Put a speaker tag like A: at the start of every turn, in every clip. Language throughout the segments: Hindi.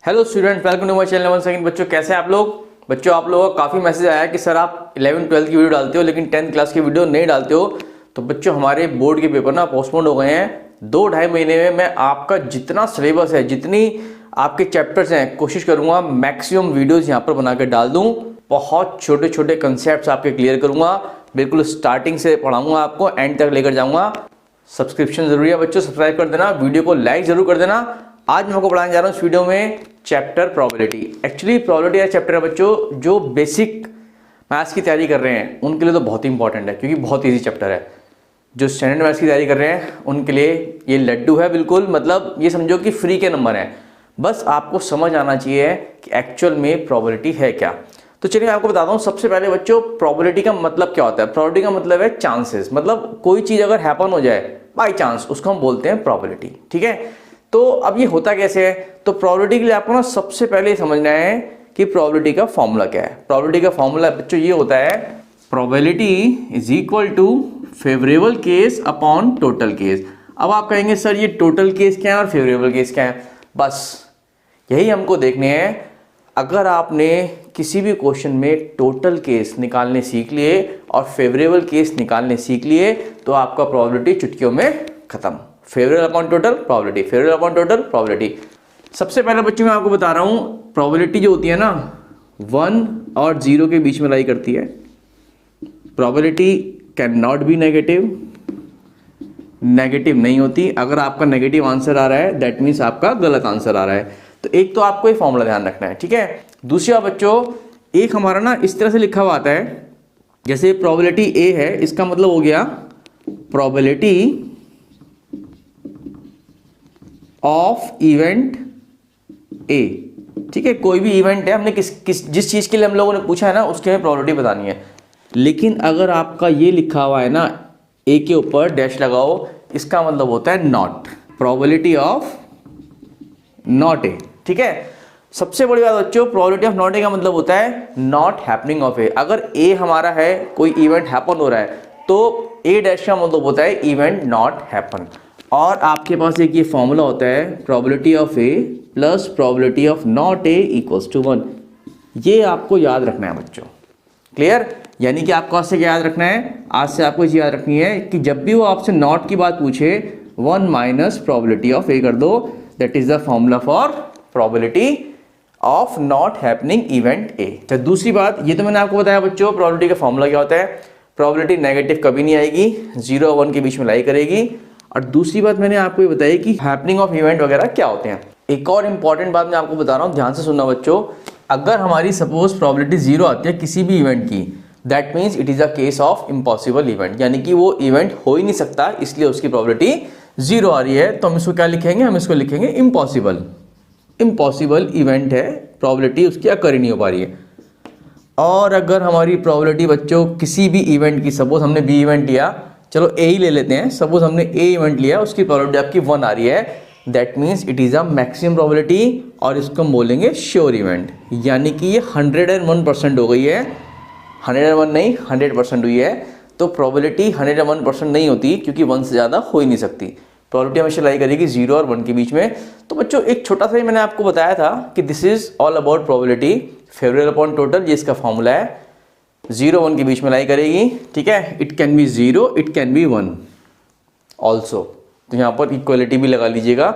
A: Hello student, welcome to my channel one second. बच्चों कैसे हैं आप लोग? बच्चों आप लोगों का काफ़ी मैसेज आया है कि सर आप 11th-12th की वीडियो डालते हो लेकिन 10th क्लास की वीडियो नहीं डालते हो। तो बच्चों हमारे बोर्ड के पेपर ना पोस्टपोन हो गए हैं। 2-2.5 महीने में मैं आपका जितना सिलेबस है, जितनी आपके चैप्टर्स हैं, कोशिश करूंगा मैक्सिमम वीडियोज़ यहाँ पर बना के डाल दूँ। बहुत छोटे छोटे कंसेप्ट आपके क्लियर करूँगा, बिल्कुल स्टार्टिंग से पढ़ाऊँगा आपको, एंड तक लेकर जाऊँगा। सब्सक्रिप्शन जरूरी है बच्चों, सब्सक्राइब कर देना, वीडियो को लाइक जरूर कर देना। आज मैं आपको पढ़ाने जा रहा हूँ इस वीडियो में चैप्टर प्रोबेबिलिटी। एक्चुअली प्रोबेबिलिटी का चैप्टर है बच्चों जो बेसिक मैथ्स की तैयारी कर रहे हैं उनके लिए तो बहुत ही इंपॉर्टेंट है, क्योंकि बहुत ईजी चैप्टर है। जो स्टैंडर्ड मैथ्स की तैयारी कर रहे हैं उनके लिए ये लड्डू है बिल्कुल। मतलब ये समझो कि फ्री के नंबर हैं, बस आपको समझ आना चाहिए कि एक्चुअल में प्रोबेबिलिटी है क्या। तो चलिए मैं आपको बताता हूँ। सबसे पहले बच्चों प्रोबेबिलिटी का मतलब क्या होता है। प्रोबेबिलिटी का मतलब है चांसेस, मतलब कोई चीज़ अगर हैपन हो जाए बाई चांस, उसको हम बोलते हैं प्रोबेबिलिटी। ठीक है, तो अब ये होता कैसे है। तो प्रोबेबिलिटी के लिए आपको ना सबसे पहले समझना है कि प्रोबेबिलिटी का फॉर्मूला क्या है। प्रोबेबिलिटी का फॉर्मूला बच्चों ये होता है, probability is equal to favourable case upon total case. अब आप कहेंगे सर ये टोटल केस क्या है और फेवरेबल केस क्या है। बस यही हमको देखने हैं। अगर आपने किसी भी क्वेश्चन में टोटल केस निकालने सीख लिए और फेवरेबल केस निकालने सीख लिए तो आपका प्रोबेबिलिटी चुटकियों में खत्म। Favourable upon total probability, favourable upon total probability. सबसे पहले बच्चों मैं आपको बता रहा हूं, प्रोबेबिलिटी जो होती है ना 1 और 0 के बीच में लाई करती है। Probability can not be negative, negative नहीं होती। अगर आपका नेगेटिव आंसर आ रहा है दैट मीन्स आपका गलत आंसर आ रहा है। तो एक तो आपको ये फॉर्मूला ध्यान रखना है, ठीक है। दूसरा बच्चों एक हमारा ना इस तरह से लिखा हुआ आता है, जैसे प्रोबेबिलिटी ए है, इसका मतलब हो गया प्रोबेबिलिटी ऑफ इवेंट ए। ठीक है, कोई भी इवेंट है, हमने जिस चीज के लिए हम लोगों ने पूछा है ना उसके में प्रोबेबिलिटी बतानी है। लेकिन अगर आपका ये लिखा हुआ है ना ए के ऊपर डैश लगाओ, इसका मतलब होता है नॉट, प्रोबेबिलिटी ऑफ नॉट ए। ठीक है, सबसे बड़ी बात बच्चों प्रोबेबिलिटी ऑफ नॉट ए का मतलब होता है नॉट हैपनिंग ऑफ ए। अगर ए हमारा है, कोई इवेंट हैपन हो रहा है, तो ए डैश का मतलब होता है इवेंट नॉट हैपन। और आपके पास एक ये फॉर्मूला होता है, probability of A plus probability of not A equals to 1। ये आपको याद रखना है बच्चों, क्लियर। यानी कि आपको आज से क्या याद रखना है, आज से आपको ये याद रखनी है कि जब भी वो आपसे नॉट की बात पूछे 1 माइनस प्रोबेबिलिटी ऑफ ए कर दो, that is the formula for probability of not happening event A. तो दूसरी बात, ये तो मैंने आपको बताया बच्चों प्रोबेबिलिटी का फॉर्मूला क्या होता है। प्रोबेबिलिटी नेगेटिव कभी नहीं आएगी, 0 और 1 के बीच में लाई करेगी। और दूसरी बात मैंने आपको ये बताई कि हैपनिंग ऑफ इवेंट वगैरह क्या होते हैं। एक और इंपॉर्टेंट बात मैं आपको बता रहा हूँ, ध्यान से सुनना बच्चों। अगर हमारी सपोज प्रोबेबिलिटी 0 आती है किसी भी इवेंट की, that means it is a case of impossible event, यानी कि वो इवेंट हो ही नहीं सकता, इसलिए उसकी प्रोबेबिलिटी 0 आ रही है। तो हम इसको क्या लिखेंगे, हम इसको लिखेंगे इम्पॉसिबल। इम्पॉसिबल इवेंट है, प्रोबेबिलिटी उसकी अकर ही नहीं हो पा रही है। और अगर हमारी प्रोबेबिलिटी बच्चों किसी भी इवेंट की, सपोज हमने बी इवेंट लिया, चलो ए ही ले लेते हैं, सपोज हमने ए इवेंट लिया, उसकी प्रोबेबिलिटी आपकी 1 आ रही है, that means it is a maximum probability, और इसको हम बोलेंगे श्योर इवेंट। यानी कि ये 101% हो गई है, 101 नहीं 100% हुई है। तो प्रोबेबिलिटी 101% नहीं होती, क्योंकि 1 से ज़्यादा हो ही नहीं सकती। प्रोबेबिलिटी हमेशा लाई करेगी 0 और 1 के बीच में। तो बच्चों एक छोटा सा ही मैंने आपको बताया था कि this is all about probability, favourable upon total, ये इसका फॉर्मूला है। 0 1 के बीच में लाई करेगी, ठीक है। It can be 0, it can be 1 also. तो यहाँ पर इक्वलिटी भी लगा लीजिएगा।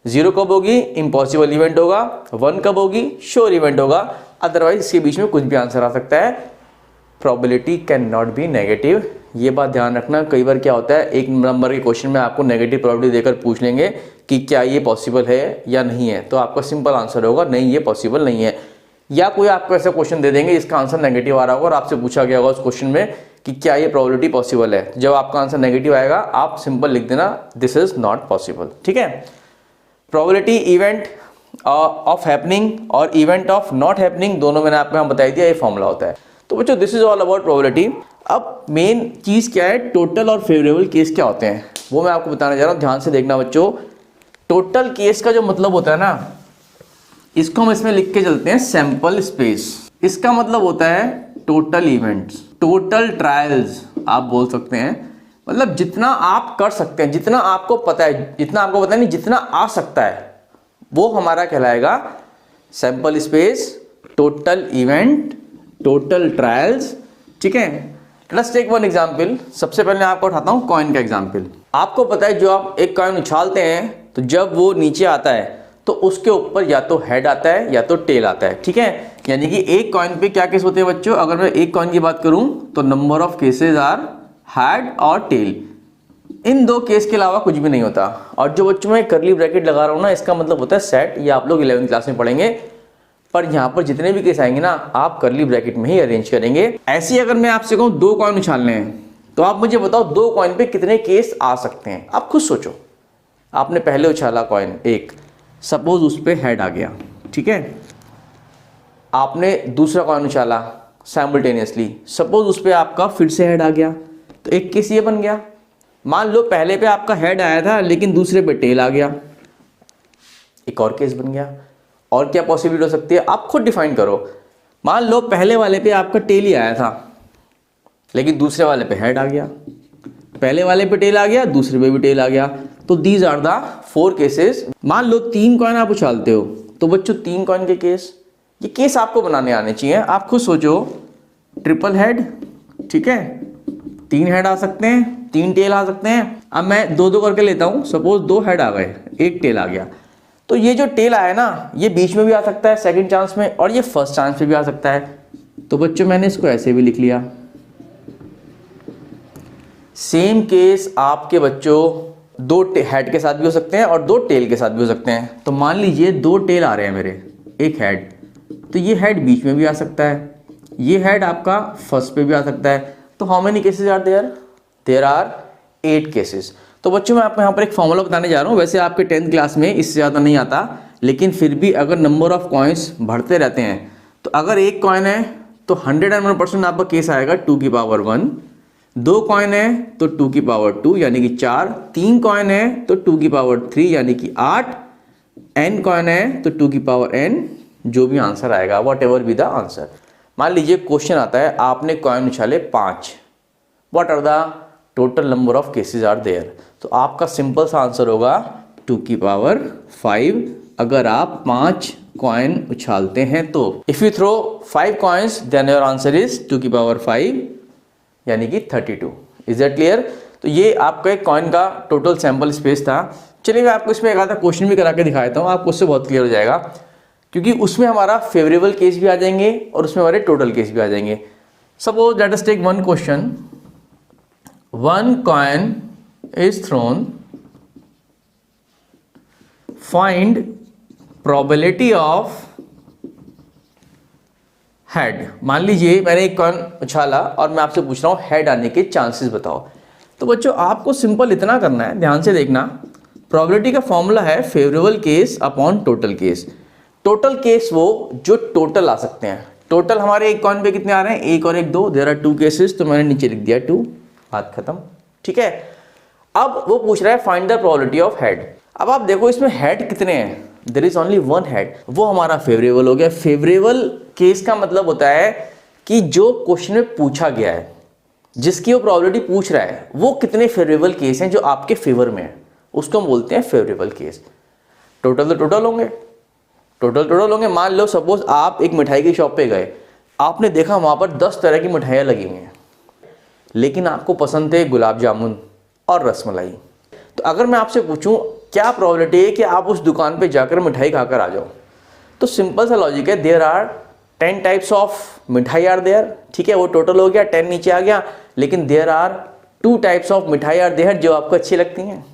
A: 0 कब होगी, इम्पॉसिबल इवेंट होगा। 1 कब होगी, श्योर इवेंट होगा। अदरवाइज इसके बीच में कुछ भी आंसर आ सकता है। Probability can not be negative, ये बात ध्यान रखना। कई बार क्या होता है, एक नंबर के क्वेश्चन में आपको नेगेटिव प्रोबेबिलिटी देकर पूछ लेंगे कि क्या ये पॉसिबल है या नहीं है, तो आपका सिंपल आंसर होगा नहीं ये पॉसिबल नहीं है। या कोई आपको ऐसा क्वेश्चन दे देंगे जिसका आंसर नेगेटिव आ रहा होगा और आपसे पूछा गया होगा उस क्वेश्चन में कि क्या ये प्रोबेबिलिटी पॉसिबल है। जब आपका आंसर नेगेटिव आएगा आप सिंपल लिख देना दिस इज नॉट पॉसिबल, ठीक है। प्रोबेबिलिटी इवेंट ऑफ हैपनिंग और इवेंट ऑफ नॉट हैपनिंग दोनों मैंने आपको यहाँ बताई दिया, ये फॉर्मूला होता है। तो बच्चों this is all about probability. अब मेन चीज क्या है, टोटल और फेवरेबल केस क्या होते हैं वो मैं आपको बताने जा रहा हूँ। ध्यान से देखना बच्चों। टोटल केस का जो मतलब होता है ना, इसको हम इसमें लिख के चलते हैं सैंपल स्पेस। इसका मतलब होता है टोटल इवेंट्स, टोटल ट्रायल्स आप बोल सकते हैं। मतलब जितना आप कर सकते हैं, जितना आपको पता है, जितना आपको पता नहीं, जितना आ सकता है वो हमारा कहलाएगा sample space, total event, total trials, ठीक है। Let's take one example. सबसे पहले आपको उठाता हूँ कॉइन का एग्जांपल। आपको पता है जो आप एक कॉइन उछालते हैं तो जब वो नीचे आता है तो उसके ऊपर या तो हेड आता है या तो टेल आता है, ठीक है। यानी कि एक कॉइन पे क्या केस होते हैं बच्चों, अगर मैं एक कॉइन की बात करूं तो number of cases are head और टेल। इन दो केस के अलावा कुछ भी नहीं होता। और जो बच्चों में करली ब्रैकेट लगा रहा हूं ना, इसका मतलब होता है सेट। ये आप लोग 11वीं क्लास में पढ़ेंगे, पर यहाँ पर जितने भी केस आएंगे ना आप करली ब्रैकेट में ही अरेंज करेंगे। ऐसे अगर मैं आपसे कहूँ 2 कॉइन उछालने हैं तो आप मुझे बताओ 2 कॉइन पे कितने केस आ सकते हैं। आप खुद सोचो। आपने पहले उछाला कॉइन एक, सपोज उस पर हेड आ गया, ठीक है। आपने दूसरा कॉइन उछाला साइमल्टेनियसली, सपोज उस पर आपका फिर से हेड आ गया, तो एक केस ये बन गया। मान लो पहले पे आपका हेड आया था लेकिन दूसरे पे टेल आ गया, एक और केस बन गया। और क्या पॉसिबिलिटी हो सकती है, आप खुद डिफाइन करो। मान लो पहले वाले पे आपका टेल ही आया था लेकिन दूसरे वाले पे हेड आ गया, पहले वाले पे टेल आ गया, दूसरे पे भी टेल आ गया। तो दीज आर द 4 केसेस। मान लो 3 कॉइन आप उछालते हो तो बच्चों 3 कॉइन के केस, ये केस आपको बनाने आने चाहिए। आप खुद सोचो, ट्रिपल हेड, ठीक है, 3 हेड आ सकते हैं, 3 टेल आ सकते हैं। अब मैं 2-2 करके लेता हूं। सपोज 2 हेड आ गए, 1 टेल आ गया, तो ये जो टेल आया ना ये बीच में भी आ सकता है सेकंड चांस में, और ये फर्स्ट चांस में भी आ सकता है। तो बच्चों मैंने इसको ऐसे भी लिख लिया। सेम केस आपके बच्चों 2 हेड के साथ भी हो सकते हैं और 2 टेल के साथ भी हो सकते हैं। तो मान लीजिए 2 टेल आ रहे हैं मेरे, 1 हेड, तो ये हेड बीच में भी आ सकता है, ये हेड आपका फर्स्ट पे भी आ सकता है। तो how many cases are there? There are 8 cases. तो बच्चों मैं आपको यहाँ पर एक फॉर्मूला बताने जा रहा हूँ। वैसे आपके 10th क्लास में इससे ज़्यादा नहीं आता, लेकिन फिर भी अगर नंबर ऑफ कॉइन्स बढ़ते रहते हैं तो अगर एक कॉइन है तो 101% आपका केस आएगा 2 की पावर 1, 2 कॉइन है तो 2 की पावर 2 यानी कि 4, 3 कॉइन है तो 2 की पावर 3 यानी कि 8, n कॉइन है तो 2 की पावर n, जो भी आंसर आएगा whatever be the answer. मान लीजिए क्वेश्चन आता है आपने कॉइन उछाले 5, what are the total number of cases are there. तो आपका सिंपल सा आंसर होगा 2 की पावर 5 अगर आप 5 कॉइन उछालते हैं तो। If you throw 5 coins then your answer is 2 की पावर 5 यानी कि 32। Is that clear? तो ये आपका एक कॉइन का टोटल सैंपल स्पेस था। चलिए मैं आपको इसमें एक आधा क्वेश्चन भी करा के दिखा देता हूँ, आपको उससे बहुत क्लियर हो जाएगा, क्योंकि उसमें हमारा फेवरेबल केस भी आ जाएंगे और उसमें हमारे टोटल केस भी आ जाएंगे। Suppose let us take one question, 1 coin is thrown, find probability of head। मान लीजिए मैंने एक कॉइन उछाला और मैं आपसे पूछ रहा हूं हेड आने के चांसेस बताओ। तो बच्चों आपको सिंपल इतना करना है, ध्यान से देखना, प्रोबेबिलिटी का फॉर्मूला है favourable case upon total case. Total case वो जो टोटल आ सकते हैं। टोटल हमारे एक कॉइन पे कितने आ रहे हैं, 1 और 1 2, देयर आर 2 केसेस, तो मैंने नीचे लिख दिया 2, बात खत्म, ठीक है। अब वो पूछ रहा है find the probability of head. अब आप देखो इसमें हेड कितने हैं, देयर इज ओनली 1 हेड, वो हमारा फेवरेबल हो गया। फेवरेबल केस का मतलब होता है कि जो क्वेश्चन में पूछा गया है, जिसकी वो प्रोबेबिलिटी पूछ रहा है, वो कितने फेवरेबल केस हैं जो आपके फेवर में है, उसको हम बोलते हैं फेवरेबल केस। टोटल तो टोटल होंगे, टोटल होंगे। मान लो सपोज आप एक मिठाई की शॉप पे गए, आपने देखा वहां पर 10 तरह की मिठाइयाँ लगी हुई हैं, लेकिन आपको पसंद थे गुलाब जामुन और रसमलाई। तो अगर मैं आपसे पूछूं क्या प्रोबेबिलिटी है कि आप उस दुकान पे जाकर मिठाई खाकर आ जाओ, तो सिंपल सा लॉजिक है, देयर आर 10 टाइप्स ऑफ मिठाई आर देयर, ठीक है, वो टोटल हो गया, 10 नीचे आ गया, लेकिन देयर आर 2 टाइप्स ऑफ मिठाई आर देयर जो आपको अच्छी लगती हैं।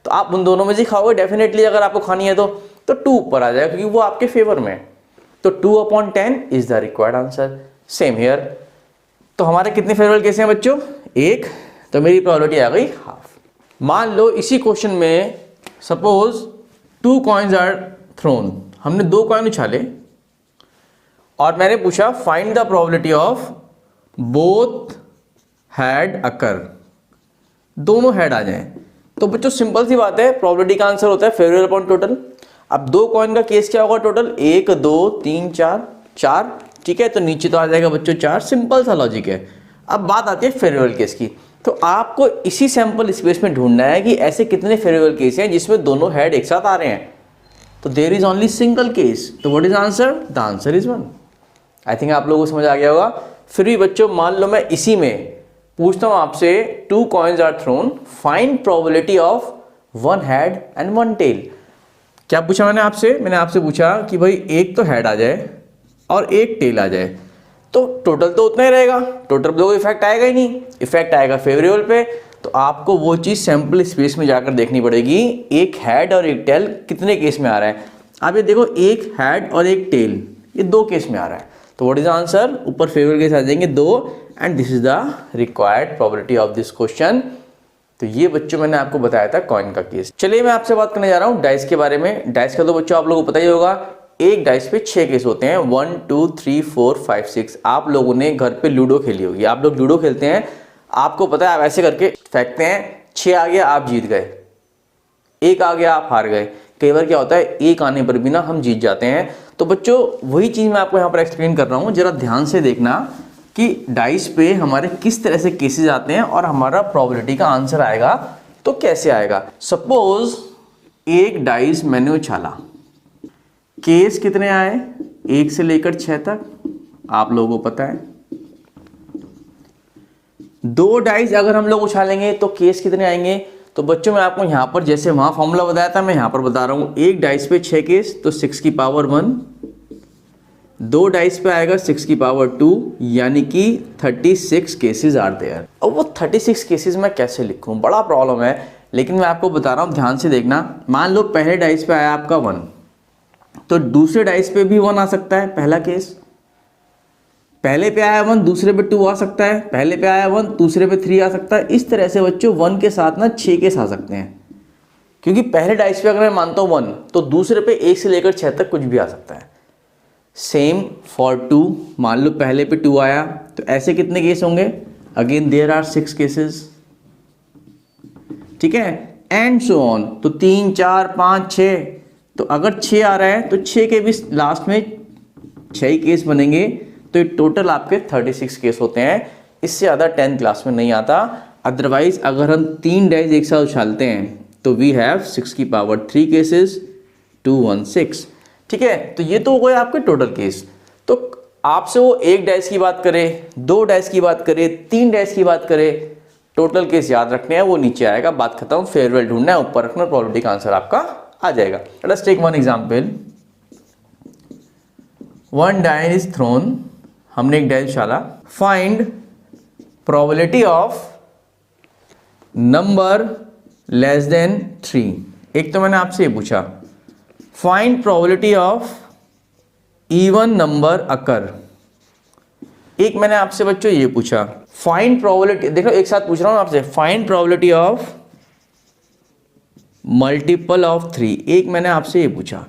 A: तो आप उन दोनों में से खाओगे डेफिनेटली, अगर आपको खानी है तो 2 ऊपर आ जाएगा क्योंकि वो आपके फेवर में है। तो 2/10 is the required answer. Same here. तो हमारे कितने फेवरेबल केस हैं बच्चों, 1, तो मेरी प्रोबेबिलिटी आ गई हाफ। मान लो इसी क्वेश्चन में सपोज 2 कॉइन्स आर थ्रोन, हमने 2 कॉइन उछाले और मैंने पूछा find the probability of both head occur, दोनों हेड आ जाएं। तो बच्चों सिंपल सी बात है, प्रोबेबिलिटी का आंसर होता है फेवरेबल अपॉन टोटल। अब 2 कॉइन का केस क्या होगा, टोटल 1 2 3 4, ठीक है, तो नीचे तो आ जाएगा बच्चों 4, सिंपल सा लॉजिक है। अब बात आती है फेवरेबल केस की। तो आपको इसी सैंपल स्पेस में ढूंढना है कि ऐसे कितने फेवरेबल केस हैं जिसमें दोनों हेड एक साथ आ रहे हैं। तो there is only single case, तो what is answer? The answer is 1। I think आप लोगों को समझ आ गया होगा। फिर भी बच्चों मान लो मैं इसी में पूछता हूं आपसे, 2 coins are thrown, find probability of 1 head and 1 tail. क्या पूछा मैंने आपसे? मैंने आपसे पूछा कि भाई एक तो हेड आ जाए और एक टेल आ जाए, तो टोटल तो उतना ही रहेगा, टोटल पे इफेक्ट आएगा ही नहीं, इफेक्ट आएगा फेवरेबल पे। तो आपको वो चीज़ सैंपल स्पेस में जाकर देखनी पड़ेगी, एक हेड और एक टेल कितने केस में आ रहा है। आप ये देखो, एक हेड और एक टेल, ये 2 केस में आ रहा है, तो व्हाट इज आंसर? ऊपर फेवरेबल केस आ जाएंगे 2, and this is the required probability of this question. तो ये बच्चों मैंने आपको बताया था कॉइन का केस। चलिए मैं आपसे बात करने जा रहा हूँ डाइस के बारे में। डाइस का तो बच्चों आप लोगों को पता ही होगा, एक डाइस पे 6 केस होते हैं, 1 2 3 4 5 6। आप लोगों ने घर पे लूडो खेली होगी, आप लोग लूडो खेलते हैं, आपको पता है आप ऐसे करके फेंकते हैं, 6 आ गया आप जीत गए, 1 आ गया आप हार गए। कई बार क्या होता है 1 आने पर भी ना हम जीत जाते हैं। तो बच्चों वही चीज़ मैं आपको यहाँ पर एक्सप्लेन कर रहा हूँ, जरा ध्यान से देखना कि डाइस पे हमारे किस तरह से केसेस आते हैं और हमारा प्रोबेबिलिटी का आंसर आएगा तो कैसे आएगा। सपोज एक डाइस मैंने उछाला, केस कितने आए? 1 से लेकर 6 तक, आप लोगों को पता है। 2 डाइस अगर हम लोग उछालेंगे तो केस कितने आएंगे? तो बच्चों मैं आपको यहां पर जैसे वहां फॉर्मूला बताया था, मैं यहां पर बता रहा हूं, एक डाइस पे 6 केस तो 6 की पावर 1, 2 डाइस पे आएगा 6 की पावर 2, यानी कि 36 केसेस आर देयर। अब वो 36 केसेस मैं कैसे लिखूं, बड़ा प्रॉब्लम है, लेकिन मैं आपको बता रहा हूं, ध्यान से देखना। मान लो पहले डाइस पे आया आपका 1, तो दूसरे डाइस पे भी 1 आ सकता है, पहला केस। पहले पे आया 1, दूसरे पे 2 आ सकता है, पहले पे आया 1, दूसरे पे 3 आ सकता है। इस तरह से बच्चों 1 के साथ ना 6 केस आ सकते हैं, क्योंकि पहले डाइस पे अगर मैं मानता हूं 1, तो दूसरे पे 1 से लेकर 6 तक कुछ भी आ सकता है। सेम फॉर 2, मान लो पहले पे 2 आया, तो ऐसे कितने केस होंगे? अगेन देयर आर 6 केसेस, ठीक है, एंड सो ऑन। तो 3 4 5 6, तो अगर 6 आ रहा है तो 6 के भी लास्ट में 6 ही केस बनेंगे, तो टोटल आपके 36 केस होते हैं। इससे ज़्यादा 10th क्लास में नहीं आता। अदरवाइज अगर हम 3 डाइस एक साथ उछालते हैं तो वी हैव 6 की पावर 3 केसेस, 2 1 6, ठीक है। तो ये तो हो गए आपके टोटल केस। तो आपसे वो 1 डाइस की बात करे, 2 डाइस की बात करे, 3 डाइस की बात करे, टोटल केस याद रखने हैं, वो नीचे आएगा, बात खत्म। फेवरेबल ढूंढना है, ऊपर रखना, प्रोबेबिलिटी का आंसर आपका आ जाएगा। Let's take one example. 1 dice is thrown, हमने एक डाइस उछाला। Find probability of number less than 3। एक तो मैंने आपसे ये पूछा, find probability of even number occur. एक मैंने आपसे बच्चों ये पूछा, फाइंड प्रोबेबिलिटी, देखो एक साथ पूछ रहा हूं आपसे, find probability of multiple of 3। एक मैंने आपसे ये पूछा,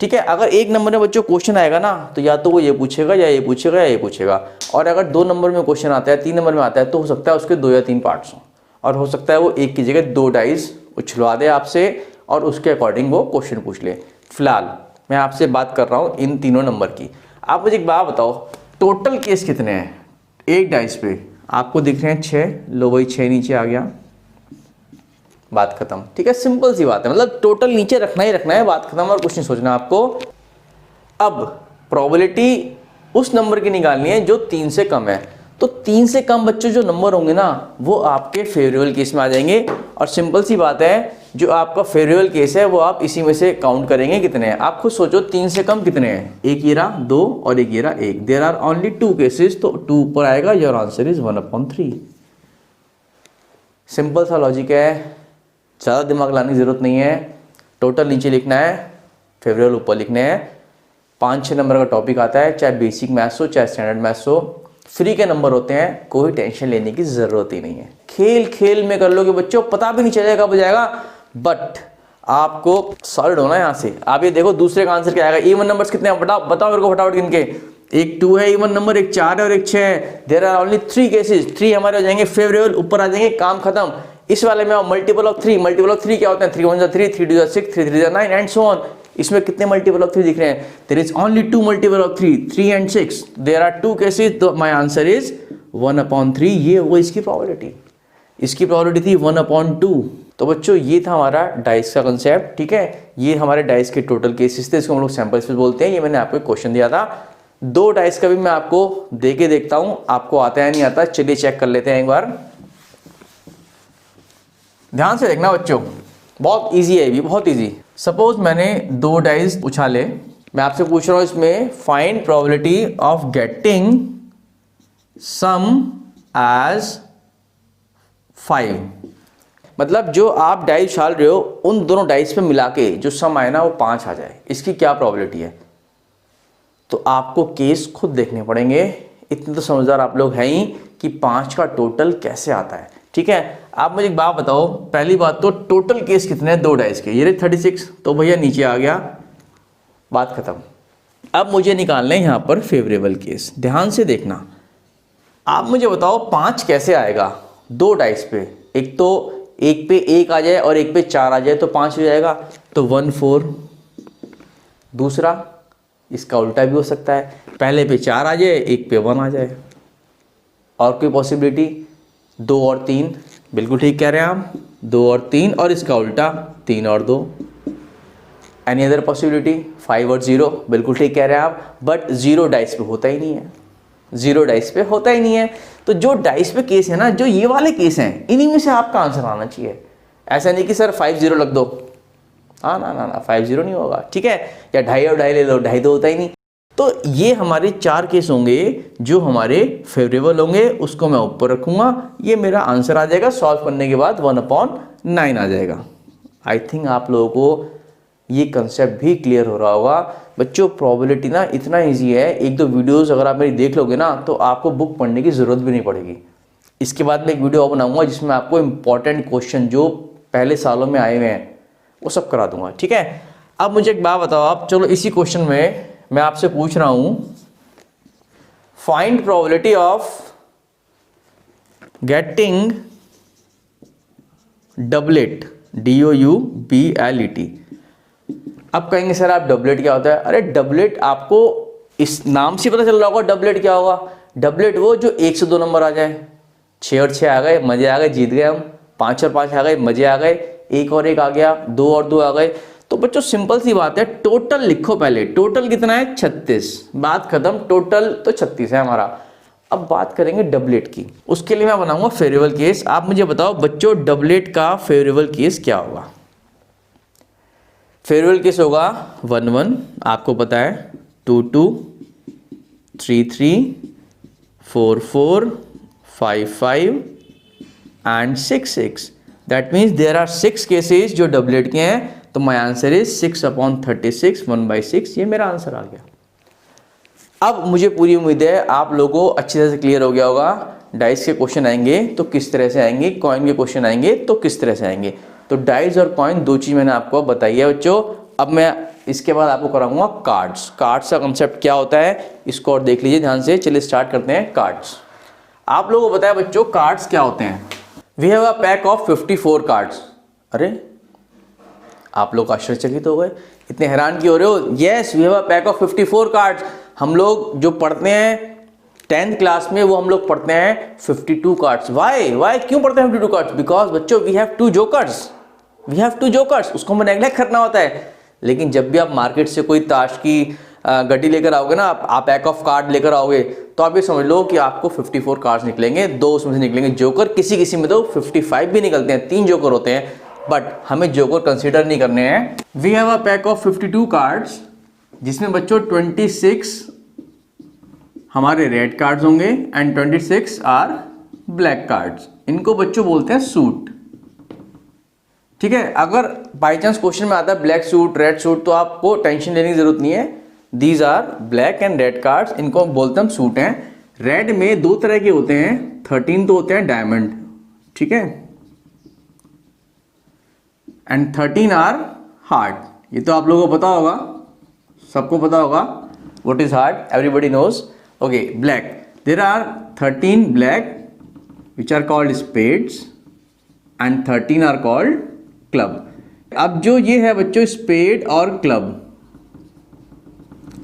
A: ठीक है। अगर एक नंबर में बच्चों क्वेश्चन आएगा ना, तो या तो वो ये पूछेगा या ये पूछेगा या ये पूछेगा। और अगर 2 नंबर में क्वेश्चन आता है, 3 नंबर में आता है, तो हो सकता है उसके 2 या 3 पार्ट्स हों, और हो सकता है वो एक की जगह 2 डाइस उछलवा दे आपसे और उसके अकॉर्डिंग वो क्वेश्चन पूछ ले। फिलहाल मैं आपसे बात कर रहा हूँ इन तीनों नंबर की। आप मुझे एक बात बताओ, टोटल केस कितने हैं एक डाइस पे? आपको दिख रहे हैं 6, लो वही 6 नीचे आ गया, बात खत्म, ठीक है। सिंपल सी बात है, मतलब टोटल नीचे रखना ही रखना है, बात खत्म, और कुछ नहीं सोचना आपको। अब प्रोबेबिलिटी उस नंबर की निकालनी है जो 3 से कम है। तो 3 से कम बच्चों जो नंबर होंगे ना, वो आपके फेवरेबल केस में आ जाएंगे। और सिंपल सी बात है, जो आपका फेवरेबल केस है वो आप इसी में से काउंट करेंगे कितने हैं। आप खुद सोचो 3 से कम कितने हैं? एक ये रहा 2 और एक ये रहा 1। देयर आर ओनली 2 केसेस, तो 2 ऊपर आएगा, योर आंसर इज 1/3। सिंपल सा लॉजिक है, ज़्यादा दिमाग लाने की जरूरत नहीं है। टोटल नीचे लिखना है, फेवरेबल ऊपर लिखने हैं। 5-6 नंबर का टॉपिक आता है, चाहे बेसिक मैथ्स हो चाहे स्टैंडर्ड मैथ्स हो, फ्री के नंबर होते हैं, कोई टेंशन लेने की जरूरत ही नहीं है। खेल खेल में कर लोगे बच्चों, पता भी नहीं चलेगा कब हो जाएगा, बट आपको सॉलिड होना है यहाँ से। आप ये देखो दूसरे का आंसर क्या आएगा। इवन नंबर्स कितने हैं बताओ मेरे को फटाफट गिन के। एक 2 है इवन नंबर, एक 4 है और एक 6 है। देयर आर ओनली 3 केसेस, 3 हमारे हो जाएंगे फेवरेबल, ऊपर आ जाएंगे, काम खत्म। इस वाले में मल्टीपल ऑफ 3, मल्टीपल ऑफ 3 क्या होते हैं? 3 1 3, 3 2 6, 3 3 9 एंड सो ऑन। इसमें कितने मल्टीपल ऑफ 3 दिख रहे हैं? There is only 2 multiple of 3, 3 and 6। There are 2 cases, तो माय आंसर इज 1/3। ये वो इसकी प्रोबेबिलिटी, इसकी प्रोबेबिलिटी थी 1/2। तो बच्चों ये था हमारा डाइस का कंसेप्ट, ठीक है। ये हमारे डाइस के टोटल केसेस थे, इसको हम लोग सैंपल स्पेस बोलते हैं। ये मैंने आपको क्वेश्चन दिया था। 2 डाइस का भी मैं आपको दे के देखता हूं, आपको आता है नहीं आता, चलिए चेक कर लेते हैं एक बार। ध्यान से देखना बच्चों, बहुत इजी है ये, बहुत इजी। सपोज मैंने 2 डाइस उछाले, मैं आपसे पूछ रहा हूं इसमें find probability of getting sum as 5। मतलब जो आप डाइस उछाल रहे हो उन दोनों डाइस पे मिला के जो सम आए ना वो 5 आ जाए, इसकी क्या प्रोबेबिलिटी है। तो आपको केस खुद देखने पड़ेंगे, इतने तो समझदार आप लोग हैं ही कि 5 का टोटल कैसे आता है, ठीक है। आप मुझे एक बात बताओ, पहली बात तो टोटल केस कितने हैं 2 डाइस के, ये रहे 36, तो भैया नीचे आ गया, बात खत्म। अब मुझे निकालना है यहाँ पर फेवरेबल केस। ध्यान से देखना, आप मुझे बताओ 5 कैसे आएगा 2 डाइस पे। एक तो एक पे 1 आ जाए और एक पे 4 आ जाए तो 5 हो जाएगा, तो 1 4। दूसरा इसका उल्टा भी हो सकता है, पहले पे 4 आ जाए, एक पे 1 आ जाए। और कोई पॉसिबिलिटी 2 और 3, बिल्कुल ठीक कह रहे हैं आप, 2 और 3, और इसका उल्टा 3 और 2। एनी अदर पॉसिबिलिटी 5 और 0, बिल्कुल ठीक कह रहे हैं आप, बट 0 डाइस पे होता ही नहीं है, 0 डाइस पे होता ही नहीं है। तो जो डाइस पे केस है ना, जो ये वाले केस हैं, इन्हीं में से आपका आंसर आना चाहिए। ऐसा नहीं कि सर 5 0 लग दो, हाँ ना 5 0 नहीं होगा, ठीक है, या 2.5 और 2.5 ले लो, 2.5 तो होता ही नहीं। तो ये हमारे 4 केस होंगे जो हमारे फेवरेबल होंगे, उसको मैं ऊपर रखूंगा, ये मेरा आंसर आ जाएगा। सॉल्व करने के बाद 1/9 आ जाएगा। आई थिंक आप लोगों को ये कंसेप्ट भी क्लियर हो रहा होगा। बच्चों प्रोबेबिलिटी ना इतना इजी है, 1-2 वीडियोस अगर आप मेरी देख लोगे ना तो आपको बुक पढ़ने की ज़रूरत भी नहीं पड़ेगी। इसके बाद मैं एक वीडियो और बनाऊंगा जिसमें आपको इंपॉर्टेंट क्वेश्चन जो पहले सालों में आए हुए हैं वो सब करा दूंगा, ठीक है। अब मुझे एक बात बताओ आप, चलो इसी क्वेश्चन में मैं आपसे पूछ रहा हूं, find probability of getting doublet, DOUBLET। अब कहेंगे सर आप डबलेट क्या होता है। अरे डबलेट आपको इस नाम से पता चल रहा होगा डबलेट क्या होगा। डबलेट वो जो 1 से 2 नंबर आ जाए, 6 और 6 आ गए, मजे आ गए, जीत गए हम। 5 और 5 आ गए, मजे आ गए। 1 और 1 आ गया, 2 और 2 आ गए। तो बच्चों सिंपल सी बात है, टोटल लिखो पहले। टोटल कितना है 36, बात खत्म। टोटल तो 36 है हमारा। अब बात करेंगे डबलेट की, उसके लिए मैं बनाऊंगा फेवरेबल केस। आप मुझे बताओ बच्चों डबलेट का फेवरेबल केस क्या होगा। फेवरेबल केस होगा 1 1, आपको पता है, 2 2, 3 3, 4 4, 5 5 and 6 6। That means there are 6 cases जो डबलेट के हैं। तो माई आंसर इज 6/36, 1/6। ये मेरा आंसर आ गया। अब मुझे पूरी उम्मीद है आप लोगों को अच्छी तरह से क्लियर हो गया होगा। डाइस के क्वेश्चन आएंगे तो किस तरह से आएंगे, कॉइन के क्वेश्चन आएंगे तो किस तरह से आएंगे। तो डाइस और कॉइन 2 चीज मैंने आपको बताई है बच्चों। अब मैं इसके बाद आपको कराऊंगा कार्ड्स। कार्ड्स का कंसेप्ट क्या होता है इसको और देख लीजिए ध्यान से। चलिए स्टार्ट करते हैं कार्ड्स। आप लोगों को बताया बच्चों कार्ड्स क्या होते हैं। We have a pack of 54 cards. अरे आप लोग आश्चर्यचकित हो गए, इतने हैरान क्यों हो रहे हो। Yes we have a pack of 54 cards. हम लोग जो पढ़ते हैं 10th क्लास में वो हम लोग पढ़ते हैं 52 कार्ड्स। वाई क्यों पढ़ते हैं 52 कार्ड्स? बिकॉज बच्चों we have 2 jokers, we have 2 jokers. उसको हमें नेग्लेक्ट करना होता है। लेकिन जब भी आप मार्केट से कोई ताश की गड्डी लेकर आओगे ना, आप पैक ऑफ कार्ड लेकर आओगे, तो आप ये समझ लो कि आपको 54 कार्ड्स निकलेंगे। 2 उसमें से निकलेंगे जोकर, किसी में तो 55 भी निकलते हैं, 3 जोकर होते हैं, बट हमें जोकर कंसीडर नहीं करने हैं। We have a pack of 52 cards जिसमें बच्चों 26 हमारे रेड कार्ड्स होंगे एंड 26 आर ब्लैक कार्ड्स। इनको बच्चों बोलते हैं सूट, ठीक है। अगर बाई चांस क्वेश्चन में आता है ब्लैक सूट, रेड सूट, तो आपको टेंशन लेने की जरूरत नहीं है। These are black and red cards, इनको बोलते हैं हम सूट हैं। रेड में 2 तरह के होते हैं, 13 तो होते हैं डायमंड, ठीक है, एंड 13 आर हार्ट। ये तो आप लोगों को पता होगा, सबको पता होगा what is heart, everybody knows. Okay black, there are 13 black which are called spades and 13 are called club. अब जो ये है बच्चों स्पेड और क्लब,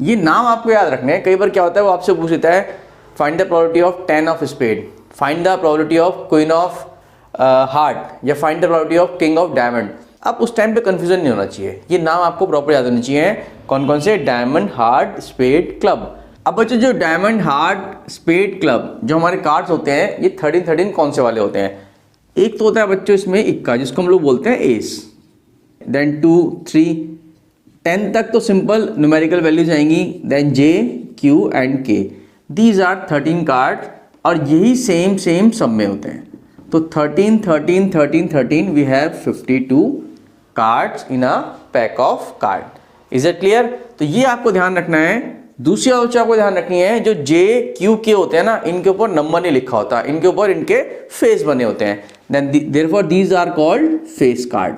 A: ये नाम आपको याद रखने हैं। कई बार क्या होता है वो आपसे पूछ लेता है find the probability of 10 of spade, find the probability of queen of heart या find the probability of king of diamond. अब उस टाइम पे कंफ्यूजन नहीं होना चाहिए, ये नाम आपको प्रॉपर याद होने चाहिए। कौन कौन से? Diamond, heart, spade, club. अब बच्चों जो डायमंड, हार्ट, स्पेड, क्लब जो हमारे कार्ड्स होते हैं ये 13 कौन से वाले होते हैं? एक तो होता है बच्चों इसमें इक्का, जिसको हम लोग बोलते हैं एस, देन 2, 3, 10 तक तो सिंपल न्यूमेरिकल वैल्यूज आएंगी, देन जे, क्यू एंड के। दीज आर 13 कार्ड और यही सेम सब में होते हैं। तो 13, 13, 13, 13 we have 52 cards in a pack of card. Is it clear? तो ये आपको ध्यान रखना है। दूसरी बात आपको ध्यान रखनी है, जो जे, क्यू, के होते हैं ना, इनके ऊपर नंबर नहीं लिखा होता, इनके ऊपर इनके फेस बने होते हैं। Then therefore these are called face card.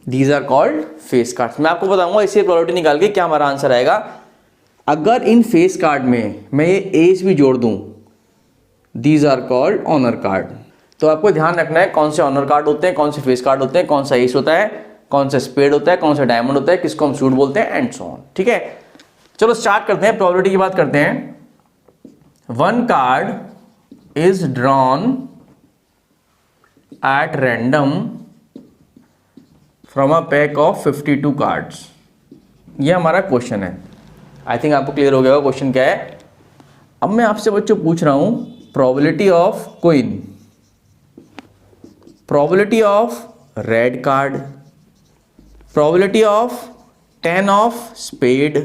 A: These are called face card. मैं आपको बताऊंगा इसे प्रोबेबिलिटी निकाल के क्या हमारा आंसर आएगा। अगर इन फेस कार्ड में मैं ये एज भी जोड़ दूं, these are called honour card. तो आपको ध्यान रखना है कौन से ऑनर कार्ड होते हैं, कौन से फेस कार्ड होते हैं, कौन सा एस होता है, कौन सा स्पेड होता है, कौन सा डायमंड होता है, किसको हम सूट बोलते हैं, एंड सो ऑन। ठीक है, चलो स्टार्ट करते हैं, प्रोबेबिलिटी की बात करते हैं। One card is drawn at random from a pack of 52 cards. ये हमारा क्वेश्चन है। आई थिंक आपको क्लियर हो गया होगा क्वेश्चन क्या है। अब मैं आपसे बच्चों पूछ रहा हूं probability of queen, probability of red card, probability of 10 of spade,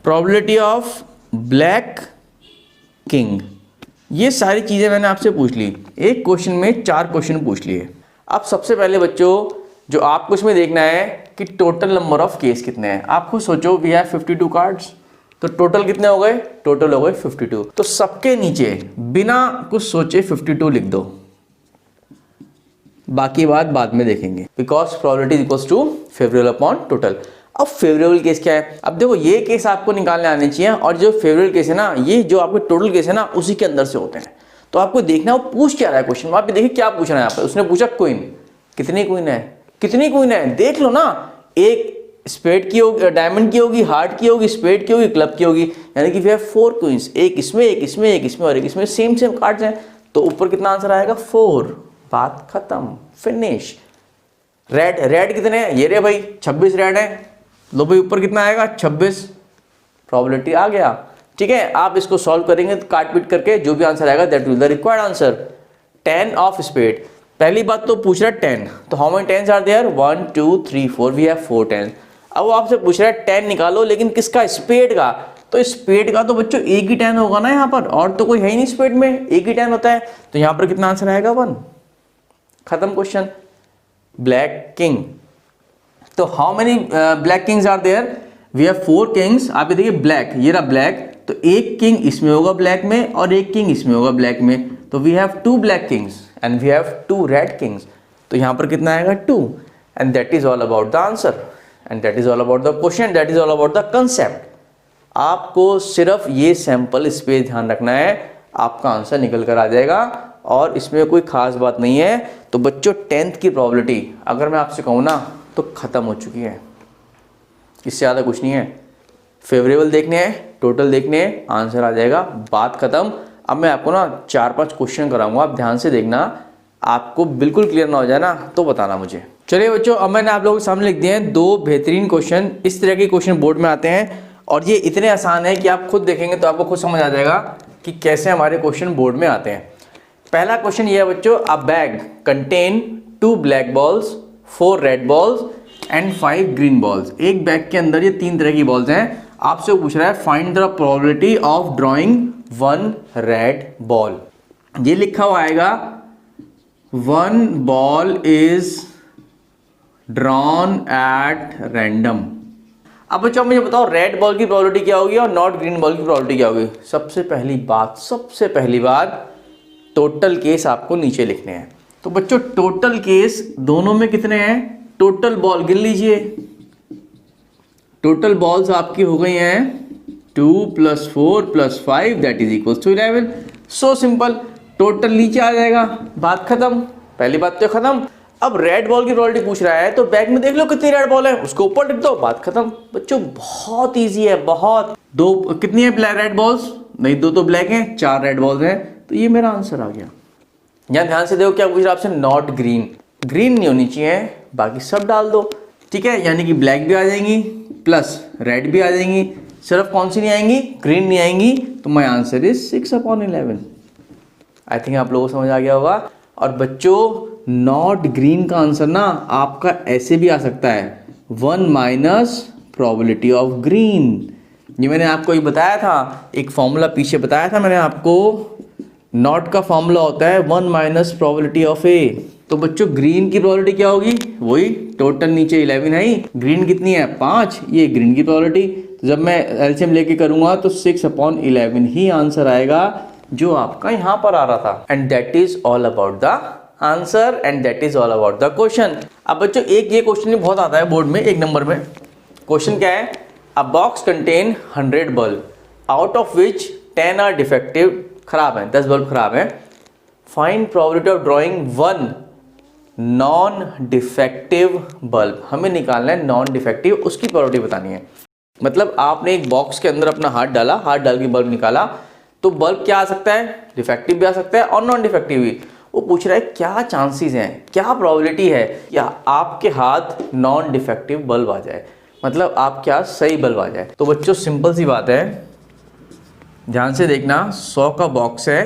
A: probability of black king. ये सारी चीजें मैंने आपसे पूछ ली। एक क्वेश्चन में 4 क्वेश्चन पूछ लिए। अब सबसे पहले बच्चों जो आपको इसमें देखना है कि टोटल नंबर ऑफ केस कितने हैं। आप खुद सोचो, वी हैव 52 कार्ड्स, तो टोटल कितने हो गए? टोटल हो गए 52। तो सबके नीचे बिना कुछ सोचे 52 लिख दो, बाकी बात बाद में देखेंगे। Because probability equals to favourable upon total. अब फेवरेबल केस क्या है? अब देखो ये केस आपको निकालने आने चाहिए, और जो फेवरेबल केस है ना, ये जो आपके टोटल केस है ना, उसी के अंदर से होते हैं। तो आपको देखना वो पूछ क्या रहा है क्वेश्चन में। आप देखिए क्या पूछ रहा है यहाँ पे। उसने पूछा क्वीन, कितनी क्वीन है, कितनी क्वीन है, देख लो ना। एक स्पेड की होगी, डायमंड की होगी, हार्ट की होगी, स्पेड की होगी, क्लब की होगी, यानी कि वी हैव 4 क्वींस। एक इसमें, एक इसमें, एक इसमें और एक इसमें, सेम कार्ड्स हैं। तो ऊपर कितना आंसर आएगा? 4। बात खत्म, फिनिश। रेड कितने हैं? ये रे भाई 26 रेड है। लो भाई ऊपर कितना आएगा? 26। प्रोबेबिलिटी आ गया। ठीक है, आप इसको सॉल्व करेंगे तो काट पीट करके जो भी आंसर आएगा that will the required answer. 10 of spade, पहली बात तो पूछ रहा है 10, तो how many tens are there? 1 2 3 4, we have 4 10। अब वो आपसे पूछ रहा है 10 निकालो, लेकिन किसका? स्पेड का। तो स्पेड का तो बच्चों एक ही 10 होगा ना यहाँ पर, और तो कोई है ही नहीं स्पेड में, एक ही 10 होता है। तो यहाँ पर कितना आंसर आएगा? 1। खत्म क्वेश्चन। ब्लैक किंग, तो how many black kings are there? We have 4 kings. आप ये देखिए ब्लैक, ये रहा ब्लैक, तो एक किंग इसमें होगा ब्लैक में और एक किंग इसमें होगा ब्लैक में। तो we have 2 black kings and we have 2 red kings. तो यहाँ पर कितना आएगा? 2। And that is all about the answer, and that is all about the question, that is all about the concept. आपको सिर्फ ये सैंपल इस पे ध्यान रखना है, आपका आंसर निकल कर आ जाएगा, और इसमें कोई खास बात नहीं है। तो बच्चों 10th की प्रोबेबिलिटी अगर मैं आपसे कहूँ ना तो खत्म हो चुकी है, इससे ज़्यादा कुछ नहीं है। फेवरेबल देखने हैं, टोटल देखने हैं, आंसर आ जाएगा, बात खत्म। अब मैं आपको ना 4-5 क्वेश्चन कराऊंगा, आप ध्यान से देखना, आपको बिल्कुल क्लियर ना हो जाए ना तो बताना मुझे। चलिए बच्चों, अब मैंने आप लोगों के सामने लिख दिए हैं 2 बेहतरीन क्वेश्चन। इस तरह के क्वेश्चन बोर्ड में आते हैं और ये इतने आसान है कि आप खुद देखेंगे तो आपको खुद समझ आ जाएगा कि कैसे हमारे क्वेश्चन बोर्ड में आते हैं। पहला क्वेश्चन ये है बच्चों, अ bag contain 2 black balls, 4 red balls and 5 green balls. एक बैग के अंदर ये 3 तरह की बॉल्स हैं। आपसे पूछ रहा है find the probability of drawing 1 red ball. ये लिखा हुआ आएगा 1 ball is drawn at random. अब बच्चों मुझे बताओ रेड बॉल की प्रोबेबिलिटी क्या होगी और नॉट ग्रीन बॉल की प्रोबेबिलिटी क्या होगी? सबसे पहली बात टोटल केस आपको नीचे लिखने हैं। तो बच्चों टोटल केस दोनों में कितने हैं? टोटल बॉल गिन लीजिए, टोटल बॉल्स आपकी हो गई हैं 2 + 4 + 5 that is equal to 11। So simple, total नीचे आ जाएगा, बात खत्म। पहली बात तो खत्म। अब रेड बॉल की प्रोबेबिलिटी पूछ रहा है तो बैग में देख लो कितनी रेड बॉल है, उसको ऊपर लिख दो, बात खत्म। बच्चों बहुत इजी है, बहुत। 2 कितनी है रेड बॉल्स? नहीं 2 तो ब्लैक हैं, 4 रेड बॉल्स हैं, तो ये मेरा आंसर आ गया। यहाँ ध्यान से देखो क्या पूछ रहा है आपसे, नॉट ग्रीन, ग्रीन नहीं होनी चाहिए, बाकी सब डाल दो, ठीक है। यानी कि ब्लैक भी आ जाएंगी प्लस रेड भी आ जाएंगी, सिर्फ कौन सी नहीं आएंगी, ग्रीन नहीं आएंगी। तो my answer is 6/11। I think आप लोगों को समझ आ गया होगा। और बच्चों नॉट ग्रीन का आंसर ना आपका ऐसे भी आ सकता है, 1 माइनस प्रोबेबिलिटी ऑफ ग्रीन। ये मैंने आपको एक बताया था, एक फॉर्मूला पीछे बताया था मैंने आपको, नॉट का फॉर्मूला होता है 1 माइनस प्रोबेबिलिटी ऑफ ए। तो बच्चों ग्रीन की प्रोबेबिलिटी क्या होगी, वही टोटल नीचे 11 है ही, ग्रीन कितनी है 5, ये ग्रीन की प्रोबेबिलिटी। तो जब मैं एलसीएम लेके करूंगा तो 6/11 ही आंसर आएगा जो आपका यहाँ पर आ रहा था। And that is all about the answer and that is all about the question. अब बच्चों एक ये क्वेश्चन बहुत आता है बोर्ड में 1 नंबर में। क्वेश्चन क्या है, a box contain 100 bulb out of which 10 are defective, खराब है, 10 बल्ब खराब है। Find probability of drawing 1 non defective bulb. हमें निकालना है नॉन डिफेक्टिव, उसकी प्रोबेबिलिटी बतानी है। मतलब आपने एक बॉक्स के अंदर अपना हाथ डाला, हाथ डाल के बल्ब निकाला, तो बल्ब क्या आ सकता है, डिफेक्टिव भी आ सकता है और नॉन डिफेक्टिव भी। वो पूछ रहा है क्या चांसेस हैं, क्या प्रोबेबिलिटी है या आपके हाथ नॉन डिफेक्टिव बल्ब आ जाए, मतलब आप क्या सही बल्ब आ जाए। तो बच्चों सिंपल सी बात है, ध्यान से देखना, 100 का बॉक्स है,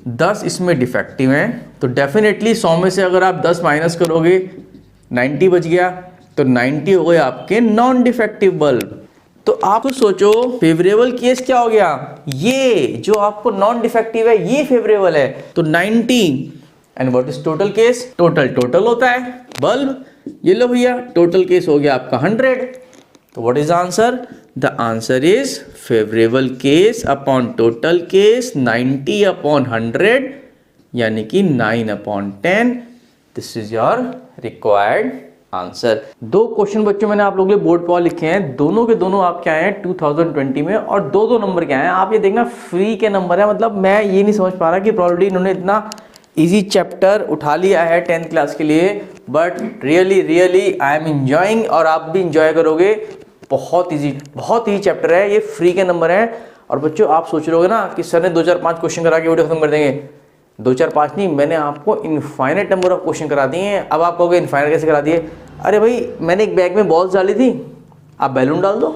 A: 10 इसमें डिफेक्टिव हैं, तो डेफिनेटली 100 में से अगर आप 10 माइनस करोगे 90 बच गया, तो 90 हो गए आपके नॉन डिफेक्टिव बल्ब। तो आप सोचो फेवरेबल केस क्या हो गया, ये जो आपको नॉन डिफेक्टिव है ये फेवरेबल है, तो 90। And what is total case, total होता है बल्ब, ये लो भैया टोटल केस हो गया आपका 100। तो what is the answer, the answer is favourable case upon total case 90/100, यानी कि 9/10। This is your required answer. 2 question बच्चों मैंने आप लोगों के लिए बोर्ड पर लिखे हैं, दोनों के दोनों आपके आए हैं 2020 में और 2-2 नंबर के आए हैं। आप ये देखना फ्री के नंबर है, मतलब मैं ये नहीं समझ पा रहा कि प्रोबेबिलिटी इन्होंने इतना इजी चैप्टर उठा लिया है 10th क्लास के लिए, but really I am enjoying और आप भी इंजॉय करोगे। बहुत इजी चैप्टर है, ये फ्री के नंबर है। और बच्चों आप सोच रहे हो ना कि सर ने 2 4 5 क्वेश्चन करा के वीडियो खत्म कर देंगे, 2 4 5 नहीं, मैंने आपको इनफाइनाइट नंबर ऑफ क्वेश्चन करा दिए हैं। अब आप कहोगे इनफाइनाइट कैसे करा दिए, अरे भाई मैंने एक बैग में बॉल्स डाली थी, आप बैलून डाल दो,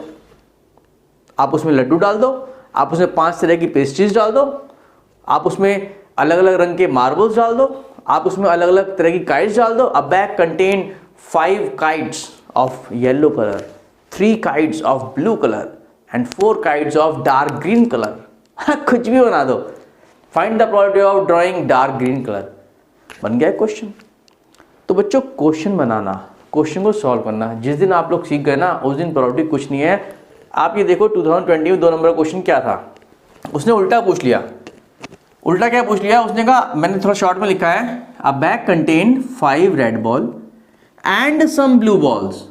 A: आप उसमें लड्डू डाल दो, आप उसमें 5 तरह की पेस्ट्रीज डाल दो, आप उसमें अलग अलग रंग के मार्बल्स डाल दो, आप उसमें अलग अलग तरह की काइट्स डाल दो। अ bag contain 5 kites of yellow colour, 3 kites of blue colour and 4 kites of dark green colour. कुछ भी बना दो, find the probability of drawing dark green colour, बन गया क्वेश्चन। तो बच्चों क्वेश्चन बनाना, क्वेश्चन को सॉल्व करना, जिस दिन आप लोग सीख गए ना उस दिन प्रोबेबिलिटी कुछ नहीं है। आप ये देखो 2020 में 2 नंबर का क्वेश्चन क्या था, उसने उल्टा पूछ लिया। उल्टा क्या पूछ लिया उसने, कहा मैंने थोड़ा शॉर्ट में लिखा है, a bag contain 5 red ball and some blue balls.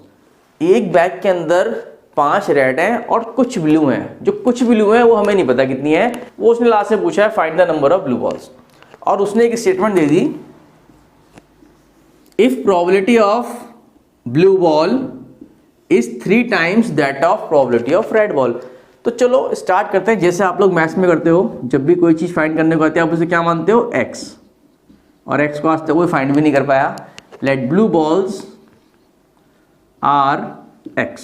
A: एक बैग के अंदर 5 रेड हैं और कुछ ब्लू हैं, जो कुछ ब्लू हैं वो हमें नहीं पता कितनी है, वो उसने लास्ट में पूछा है find the number of blue balls. और उसने एक statement they the, if probability of blue ball is 3 times that of probability of red ball. तो चलो स्टार्ट करते हैं, जैसे आप लोग मैथ्स में करते हो, जब भी कोई चीज़ फाइंड करने को आती है आप उसे क्या मानते हो, x, और x को आज तक कोई फाइंड भी नहीं कर पाया। Let blue balls are x,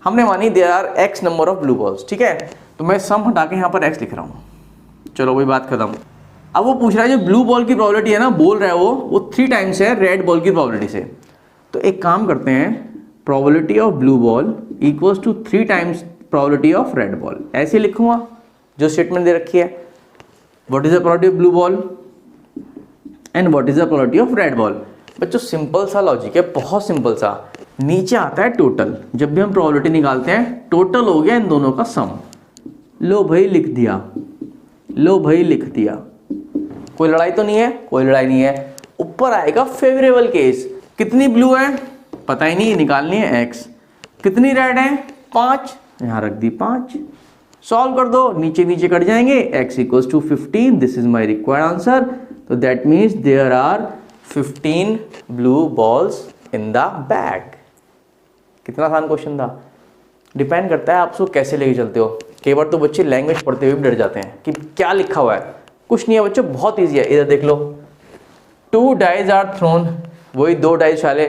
A: हमने मानी there are x number of blue balls, ठीक है। तो मैं सम हटा के यहाँ पर x लिख रहा हूँ, चलो वही बात खत्म। अब वो पूछ रहा है जो ब्लू बॉल की प्रोबेबिलिटी है ना, बोल रहा है वो 3 टाइम्स है रेड बॉल की प्रोबेबिलिटी से। तो एक काम करते हैं, probability of blue ball equals to 3 times probability of red ball, ऐसे लिखूंगा जो स्टेटमेंट दे रखी है। What is the probability of blue ball and what is the probability of red ball. बच्चों सिंपल सा लॉजिक है, बहुत सिंपल सा। नीचे आता है टोटल, जब भी हम प्रोबेबिलिटी निकालते हैं टोटल हो गया इन दोनों का सम। लो भाई लिख दिया, लो भाई लिख दिया, कोई लड़ाई तो नहीं है, कोई लड़ाई नहीं है। ऊपर आएगा फेवरेबल केस, कितनी ब्लू है पता ही नहीं, निकालनी है x, कितनी रेड है 5, यहाँ रख दी 5, सॉल्व कर दो, नीचे नीचे कट जाएंगे, x equals to 15, this is my required answer. तो that means there are 15 blue balls in the bag. कितना आसान क्वेश्चन था। डिपेंड करता है आप उसको कैसे लेके चलते हो। कई बार तो बच्चे लैंग्वेज पढ़ते हुए भी डर जाते हैं कि क्या लिखा हुआ है, कुछ नहीं है बच्चों, बहुत ईजी है। इधर देख लो, 2 डाइज आर थ्रोन, वही 2 डाइज वाले।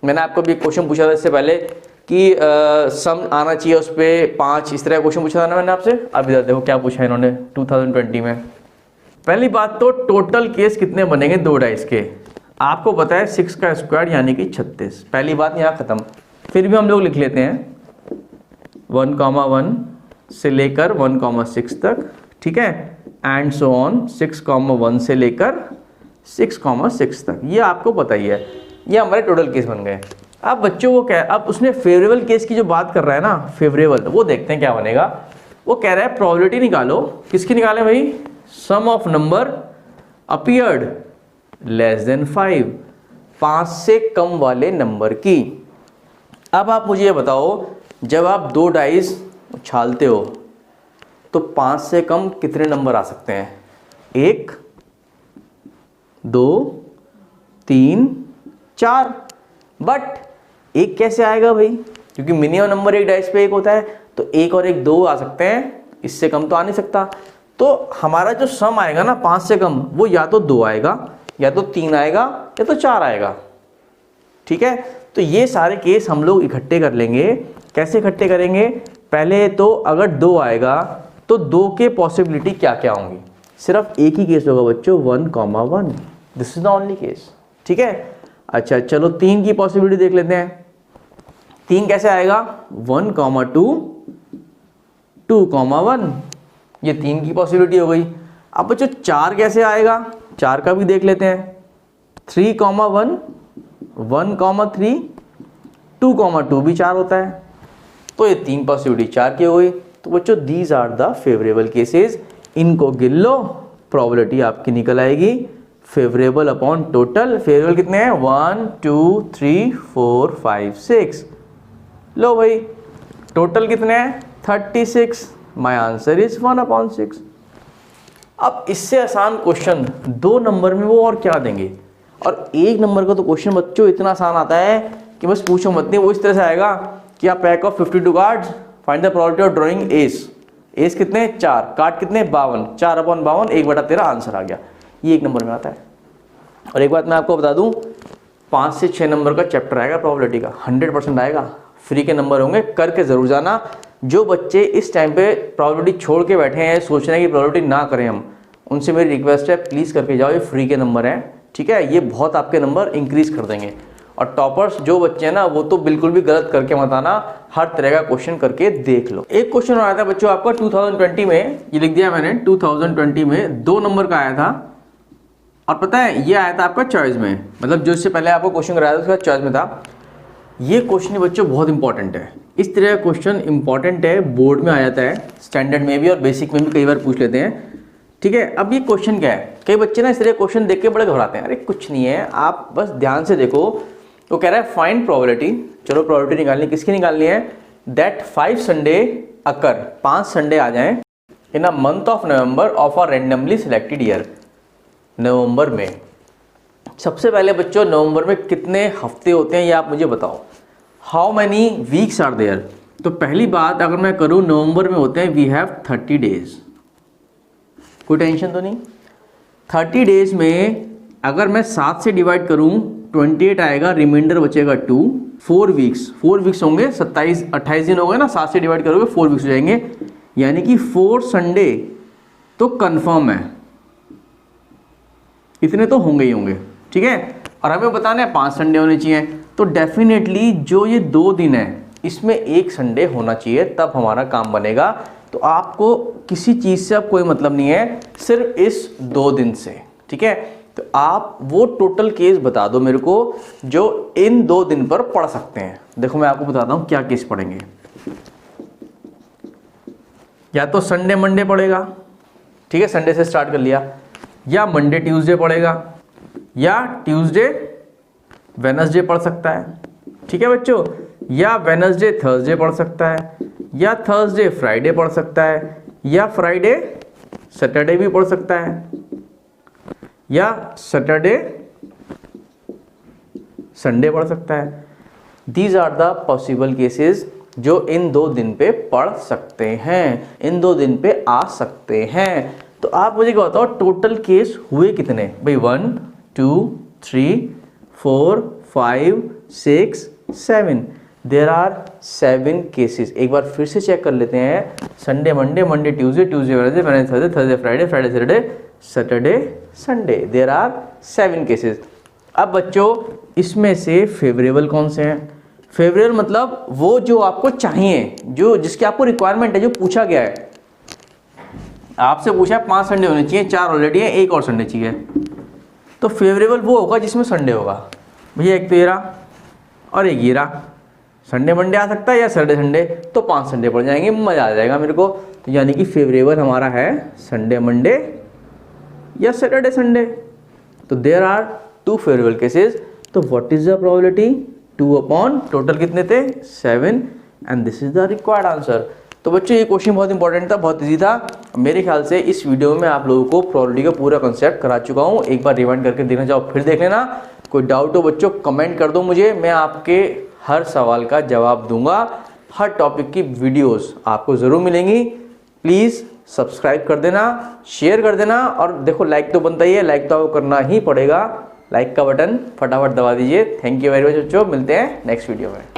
A: मैंने आपको भी क्वेश्चन पूछा था इससे पहले कि सम आना चाहिए उस पर 5, इस तरह क्वेश्चन पूछा था ना मैंने आपसे। अब इधर देखो क्या पूछा है इन्होंने 2020 में। पहली बात तो टोटल केस कितने बनेंगे 2 डाइज के, आपको पता है 6 का स्क्वायर यानी कि 36। पहली बात यहाँ खत्म। फिर भी हम लोग लिख लेते हैं 1,1 से लेकर 1,6 तक, ठीक है, एंड सो ऑन 6,1 से लेकर 6,6 तक। ये आपको पता ही है, ये हमारे टोटल केस बन गए। अब बच्चों वो क्या, अब उसने फेवरेबल केस की जो बात कर रहा है ना, फेवरेबल, वो देखते हैं क्या बनेगा। वो कह रहा है प्रोबेबिलिटी निकालो, किसकी निकालें भाई, sum of number appeared less than 5, 5 से कम वाले नंबर की। अब आप मुझे ये बताओ, जब आप 2 डाइस उछालते हो तो 5 से कम कितने नंबर आ सकते हैं, 1, 2, 3, 4। बट 1 कैसे आएगा भाई, क्योंकि मिनिमम नंबर एक डाइस पे 1 होता है, तो 1 और 1 2 आ सकते हैं, इससे कम तो आ नहीं सकता। तो हमारा जो सम आएगा ना 5 से कम, वो या तो 2 आएगा, या तो 3 आएगा, या तो 4 आएगा, ठीक है। तो ये सारे केस हम लोग इकट्ठे कर लेंगे। कैसे इकट्ठे करेंगे, पहले तो अगर 2 आएगा तो 2 के पॉसिबिलिटी क्या क्या होंगी, सिर्फ एक ही केस होगा बच्चों, 1,1, this is the only case, ठीक है। अच्छा चलो 3 की पॉसिबिलिटी देख लेते हैं। 3 कैसे आएगा, 1,2, 2,1, ये 3 की पॉसिबिलिटी हो गई। अब बच्चों 4 कैसे आएगा, 4 का भी देख लेते हैं, 3,1, 1,3, 2,2 भी 4 होता है, तो ये 3 पॉसिबिलिटी 4 की हो गई। तो बच्चों these are the favourable cases, इनको गिन लो, प्रोबेबिलिटी आपकी निकल आएगी फेवरेबल अपॉन टोटल। फेवरेबल कितने हैं, 1, 2, 3, 4, 5, 6। लो भाई टोटल कितने हैं, 36। My answer is 1/6। अब इससे आसान क्वेश्चन 2 नंबर में वो और क्या देंगे, और 1 नंबर का तो क्वेश्चन बच्चों इतना आसान आता है कि बस पूछो मत। नहीं, वो इस तरह से आएगा कि आप pack of 52 cards, find the probability of drawing S. S कितने, 4, कार्ड कितने, 52, 4/52, 1/13 आंसर आ गया। ये 1 नंबर में आता है। और एक बात मैं आपको बता दूं, 5 से 6 नंबर का चैप्टर आएगा प्रोबेबिलिटी का, 100% आएगा, फ्री के नंबर होंगे, करके ज़रूर जाना। जो बच्चे इस टाइम पे प्रोबेबिलिटी छोड़ के बैठे हैं, सोच रहे हैं कि प्रोबेबिलिटी ना करें हम, उनसे मेरी रिक्वेस्ट है प्लीज़ करके जाओ, ये फ्री के नंबर हैं, ठीक है। ये बहुत आपके नंबर इंक्रीज कर देंगे। और टॉपर्स जो बच्चे हैं ना, वो तो बिल्कुल भी गलत करके मत आना, हर तरह का क्वेश्चन करके देख लो। एक क्वेश्चन आया था बच्चों आपका 2020 में, ये लिख दिया मैंने, 2020 में 2 नंबर का आया था, और पता है ये आया था आपका चॉइस में, मतलब जो इससे पहले आपको क्वेश्चन कराया था उसके बाद चॉइस में था। ये क्वेश्चन बच्चों बहुत इंपॉर्टेंट है, इस तरह का क्वेश्चन इंपॉर्टेंट है, बोर्ड में आ जाता है, स्टैंडर्ड में भी और बेसिक में भी कई बार पूछ लेते हैं, ठीक है। अब ये क्वेश्चन क्या है, कई बच्चे ना इस तरह क्वेश्चन देख के बड़े घबराते हैं, अरे कुछ नहीं है, आप बस ध्यान से देखो। वो कह रहा है फाइंड प्रोबेबिलिटी, चलो प्रोबेबिलिटी निकालनी, किसकी निकालनी है, दैट 5 संडे अकर, 5 संडे आ जाएं in a month of November of a randomly selected year. नवंबर में, सबसे पहले बच्चों नवंबर में कितने हफ्ते होते हैं ये आप मुझे बताओ, how many weeks are there. तो पहली बात अगर मैं करूं, नवंबर में होते हैं वी हैव 30 डेज, कोई टेंशन तो नहीं। 30 डेज में अगर मैं 7 से डिवाइड करूं 28 आएगा, रिमाइंडर बचेगा 2, 4 वीक्स होंगे, 28 दिन हो गए ना, 7 से डिवाइड करोगे 4 वीक्स हो जाएंगे, यानी कि 4 संडे तो कंफर्म है, इतने तो होंगे ही होंगे, ठीक है। और हमें बताना है 5 संडे होने चाहिए, तो डेफिनेटली जो ये 2 दिन है इसमें 1 संडे होना चाहिए, तब हमारा काम बनेगा। तो आपको किसी चीज़ से अब कोई मतलब नहीं है, सिर्फ इस 2 दिन से, ठीक है। तो आप वो टोटल केस बता दो मेरे को जो इन 2 दिन पर पढ़ सकते हैं। देखो मैं आपको बताता हूँ क्या केस पढ़ेंगे। या तो संडे मंडे पड़ेगा, ठीक है, संडे से स्टार्ट कर लिया, या मंडे ट्यूसडे पड़ेगा, या ट्यूसडे वेडनेसडे पढ़ सकता है, ठीक है बच्चों, या वेडनेसडे थर्सडे पढ़ सकता है, या थर्सडे फ्राइडे पढ़ सकता है, या फ्राइडे सैटरडे भी पढ़ सकता है, या सैटरडे संडे पढ़ सकता है। These are the possible cases जो इन 2 दिन पे पढ़ सकते हैं, इन 2 दिन पे आ सकते हैं। तो आप मुझे क्या बताओ टोटल केस हुए कितने भाई, 1 2 3 4 5 6 7, देयर आर 7 केसेस। एक बार फिर से चेक कर लेते हैं, Sunday Monday, Monday Tuesday, Tuesday Wednesday, Wednesday Thursday, Thursday Friday, Friday Saturday, Saturday Sunday, there are 7 cases. अब बच्चों इसमें से फेवरेबल कौन से हैं? फेवरेबल मतलब वो जो आपको चाहिए, जो जिसकी आपको रिक्वायरमेंट है, जो पूछा गया है। आपसे पूछा 5 संडे होने चाहिए, 4 ऑलरेडी है, 1 और संडे चाहिए, तो फेवरेबल वो होगा जिसमें संडे होगा। भैया एक तो ये रहा और एक ये रहा, संडे मंडे आ सकता है या सैटरडे संडे, तो 5 संडे पड़ जाएंगे, मजा आ जाएगा मेरे को। तो यानी कि फेवरेबल हमारा है संडे मंडे या सैटरडे संडे। तो देयर आर 2 फेवरेबल केसेस। तो what is the probability? 2 upon total कितने थे? 7, and this is the required answer. तो बच्चों ये क्वेश्चन बहुत इंपॉर्टेंट था, बहुत इजी था। मेरे ख्याल से इस वीडियो में आप लोगों को प्रोबेबिलिटी का पूरा कंसेप्ट करा चुका हूँ। एक बार रिवाइंड करके देखना चाहो फिर देख लेना। कोई डाउट हो बच्चों कमेंट कर दो मुझे, मैं आपके हर सवाल का जवाब दूंगा। हर टॉपिक की वीडियोस आपको ज़रूर मिलेंगी। प्लीज़ सब्सक्राइब कर देना, शेयर कर देना, और देखो लाइक तो बनता ही है, लाइक तो आपको करना ही पड़ेगा। लाइक का बटन फटाफट दबा दीजिए। थैंक यू वेरी मच बच्चों, मिलते हैं नेक्स्ट वीडियो में।